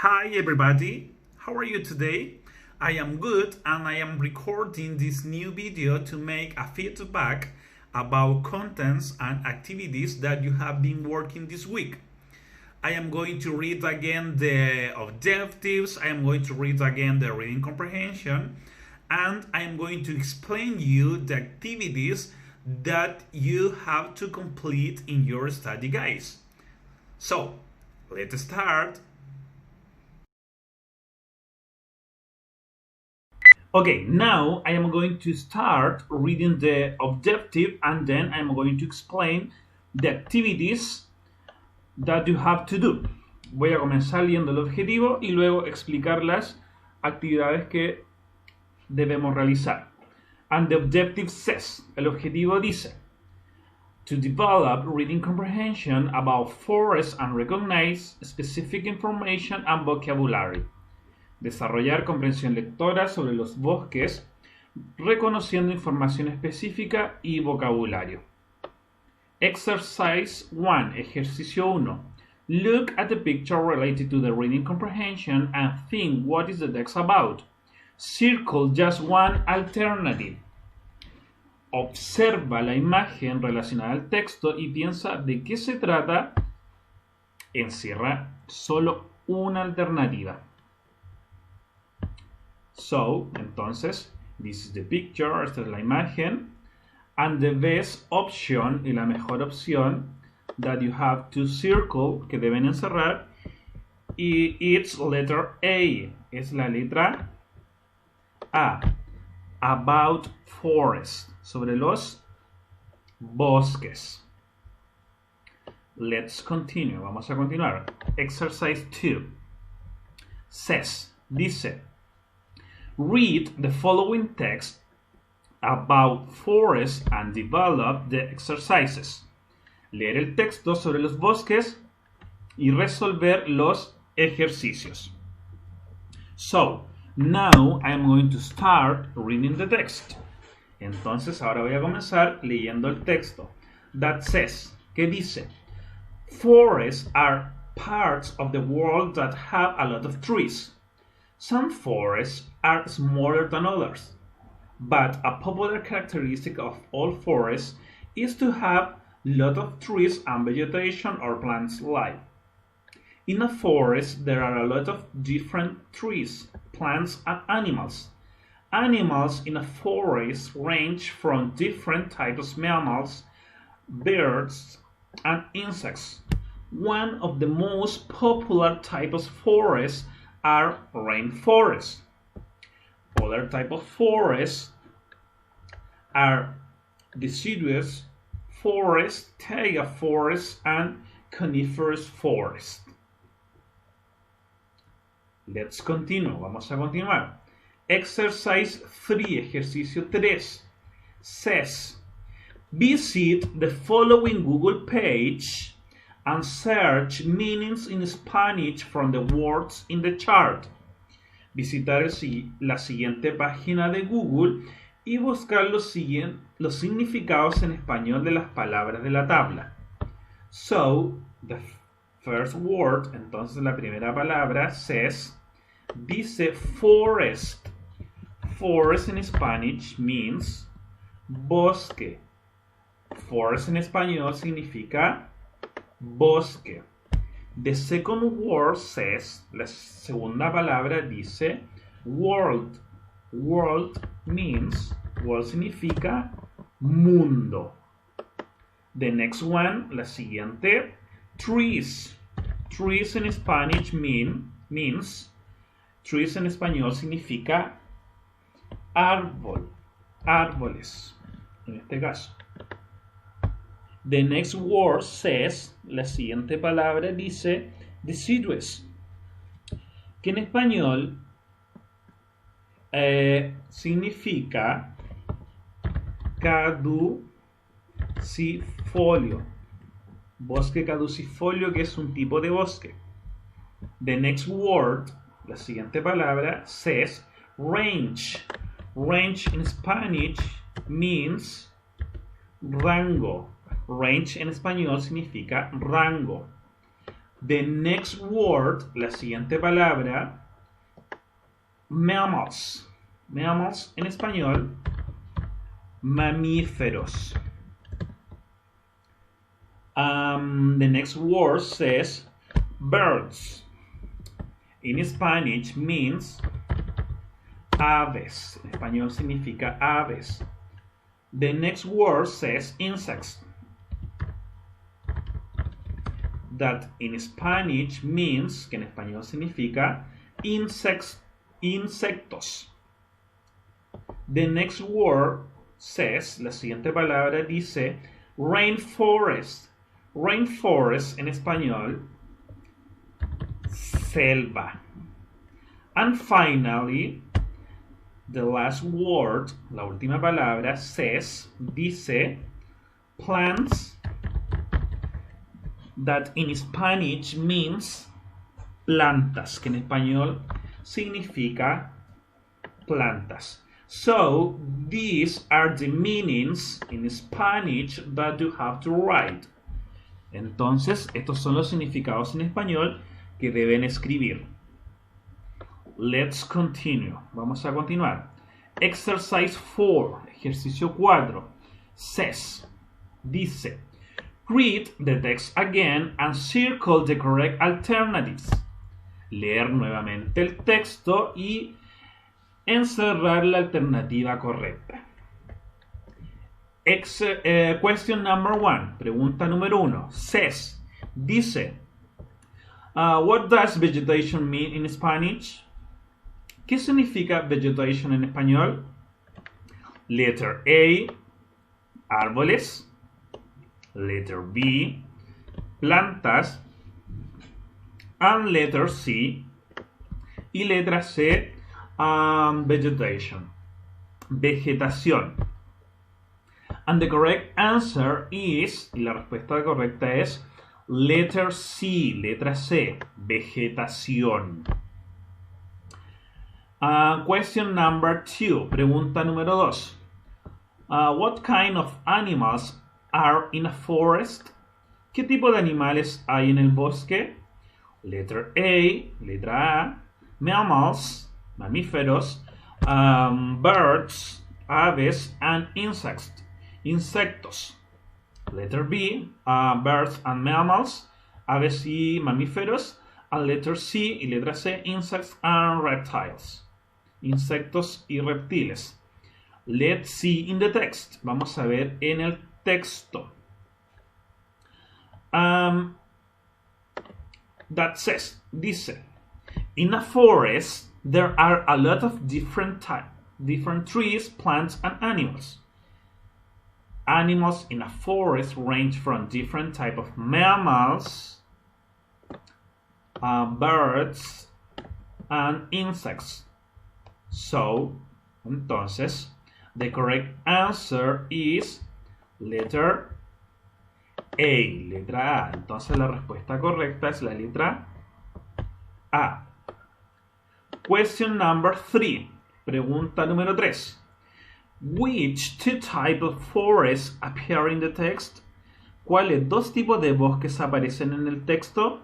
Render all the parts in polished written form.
Hi everybody, how are you today? I am good and I am recording this new video to make a feedback about contents and activities that you have been working this week. I am going to read again the objectives, I am going to read again the reading comprehension, and I am going to explain you the activities that you have to complete in your study guides. So, let's start. Okay, now I am going to start reading the objective and then I'm going to explain the activities that you have to do. Voy a comenzar leyendo el objetivo y luego explicar las actividades que debemos realizar. And the objective says, el objetivo dice, to develop reading comprehension about forests and recognize specific information and vocabulary. Desarrollar comprensión lectora sobre los bosques, reconociendo información específica y vocabulario. Exercise 1, ejercicio 1. Look at the picture related to the reading comprehension and think what is the text about. Circle just one alternative. Observa la imagen relacionada al texto y piensa de qué se trata. Encierra solo una alternativa. So, entonces, this is the picture, esta es la imagen, and the best option, y la mejor opción, that you have to circle, que deben encerrar, y it's letter A, es la letra A, about forest, sobre los bosques. Let's continue, vamos a continuar. Exercise 2 says, dice, read the following text about forests and develop the exercises. Leer el texto sobre los bosques y resolver los ejercicios. So, now I am going to start reading the text. Entonces, ahora voy a comenzar leyendo el texto. That says, que dice, forests are parts of the world that have a lot of trees. Some forests are smaller than others, but a popular characteristic of all forests is to have lot of trees and vegetation or plants life. In a forest, there are a lot of different trees, plants, and animals. Animals in a forest range from different types of mammals, birds, and insects. One of the most popular types of forests are rainforests. Other type of forests are deciduous forests, taiga forests, and coniferous forests. Let's continue. Vamos a continuar. Exercise 3, ejercicio 3, says, visit the following Google page and search meanings in Spanish from the words in the chart. Visitar la siguiente página de Google y buscar los significados en español de las palabras de la tabla. So, the first word, entonces la primera palabra, says, dice forest. Forest in Spanish means bosque. Forest en español significa bosque. The second word says, la segunda palabra dice world. World means, world significa mundo. The next one, la siguiente, trees. Trees in Spanish means, trees en español significa árbol, árboles, en este caso. The next word says, la siguiente palabra dice deciduous, que en español significa caducifolio, bosque caducifolio, que es un tipo de bosque. The next word, la siguiente palabra, says range. Range in Spanish means rango. Range en español significa rango. The next word, la siguiente palabra, mammals. Mammals en español, mamíferos. The next word says birds. In Spanish means aves. En español significa aves. The next word says insects. That in Spanish means, que en español significa insectos. The next word says, la siguiente palabra dice rainforest. Rainforest en español, selva. And finally, the last word, la última palabra, says, dice plants. That in Spanish means plantas, que en español significa plantas. So, these are the meanings in Spanish that you have to write. Entonces, estos son los significados en español que deben escribir. Let's continue. Vamos a continuar. Exercise 4, ejercicio 4, says, dice, read the text again and circle the correct alternatives. Leer nuevamente el texto y encerrar la alternativa correcta. Question number 1, pregunta número 1, says, dice, what does vegetation mean in Spanish? ¿Qué significa vegetation en español? Letter A, árboles. Letter B, plantas. And letter C, y letra C, vegetation, vegetación. And the correct answer is, y la respuesta correcta es, letter C, letra C, vegetación. Question number 2, pregunta número 2. What kind of animals are in a forest? ¿Qué tipo de animales hay en el bosque? Letter A, letra A, mammals, mamíferos, birds, aves, and insects, insectos. Letter B, birds and mammals, aves y mamíferos. And letter C y letra C, insects and reptiles, insectos y reptiles. Let's see in the text. Vamos a ver en el texto. That says, dice, in a forest there are a lot of different trees, plants, and animals. Animals in a forest range from different type of mammals, birds, and insects. So, entonces, the correct answer is letter A, letra A. Entonces la respuesta correcta es la letra A. Question number 3. Pregunta número 3. Which two types of forests appear in the text? ¿Cuáles dos tipos de bosques aparecen en el texto?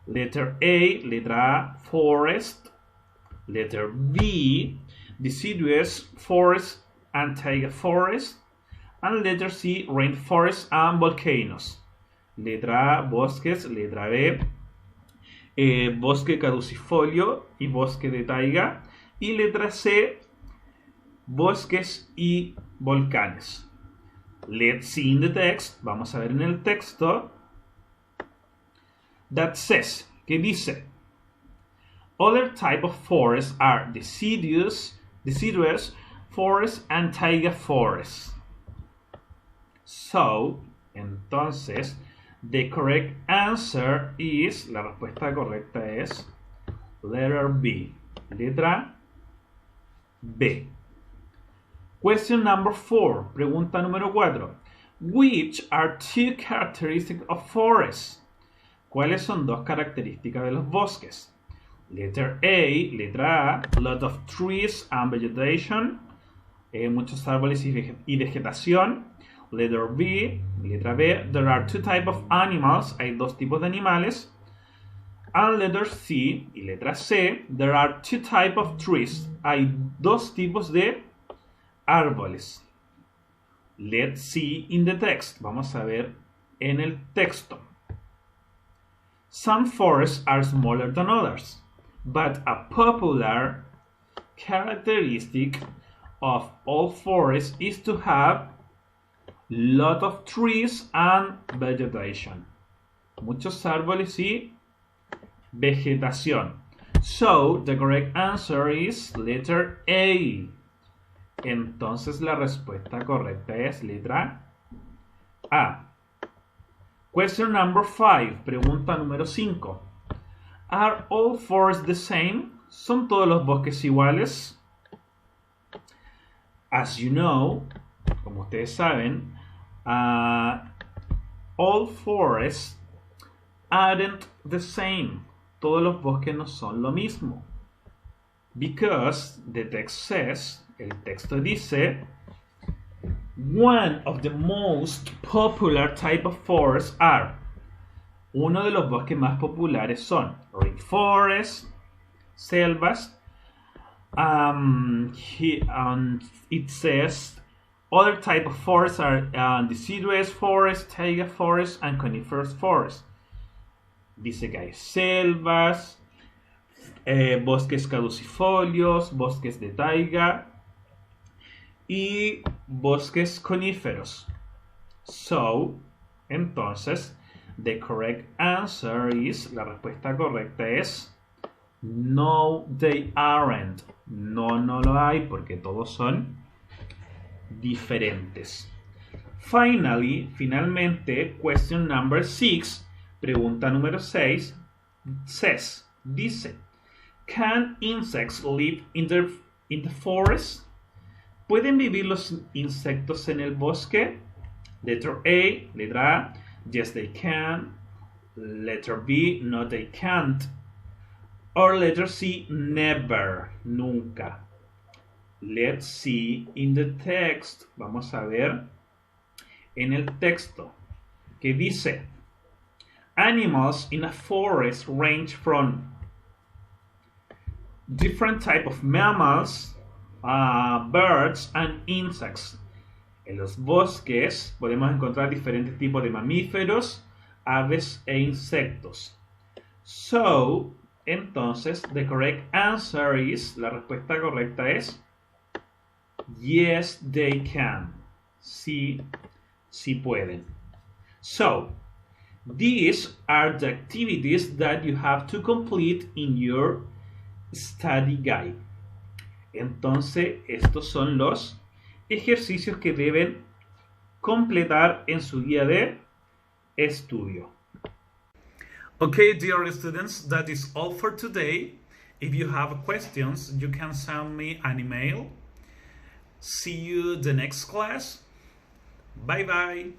Letter A, letra A, forest. Letter B, deciduous forest and taiga forest. And letter C, rainforest and volcanoes. Letra A, bosques. Letra B, bosque caducifolio y bosque de taiga. Y letra C, bosques y volcanes. Let's see in the text. Vamos a ver en el texto. That says, que dice, other type of forests are deciduous forest and taiga forest. So, entonces, the correct answer is, la respuesta correcta es, letter B, letra B. Question number 4, pregunta número 4. Which are two characteristics of forests? ¿Cuáles son dos características de los bosques? Letter A, letra A, lot of trees and vegetation, muchos árboles y vegetación. Letter B, letra B, there are two types of animals, hay dos tipos de animales. And letter C y letra C, there are two types of trees. Hay dos tipos de árboles. Let's see in the text. Vamos a ver en el texto. Some forests are smaller than others, but a popular characteristic of all forests is to have lot of trees and vegetation. Muchos árboles y vegetación. So, the correct answer is letter A. Entonces la respuesta correcta es letra A. Question number 5. Pregunta número 5. Are all forests the same? ¿Son todos los bosques iguales? As you know, como ustedes saben, all forests aren't the same. Todos los bosques no son lo mismo. Because the text says, el texto dice, one of the most popular type of forests are. Uno de los bosques más populares son rainforests, selvas. It says other type of forests are deciduous forest, taiga forest, and coniferous forest. Dice que hay selvas, bosques caducifolios, bosques de taiga y bosques coníferos. So, entonces, the correct answer is, la respuesta correcta es, no, they aren't. No, no lo hay porque todos son diferentes. Finalmente, question number 6, pregunta número 6, dice, can insects live in the forest? ¿Pueden vivir los insectos en el bosque? Letter A, letra A, yes they can. Letter B, no they can't. Or letter C, never, nunca. Let's see in the text. Vamos a ver en el texto que dice, animals in a forest range from different type of mammals, birds and insects. En los bosques podemos encontrar diferentes tipos de mamíferos, aves e insectos. So, entonces, the correct answer is, la respuesta correcta es, yes, they can. Sí, sí pueden. So, these are the activities that you have to complete in your study guide. Entonces, estos son los ejercicios que deben completar en su guía de estudio. Okay, dear students, that is all for today. If you have questions, you can send me an email. See you the next class. Bye bye.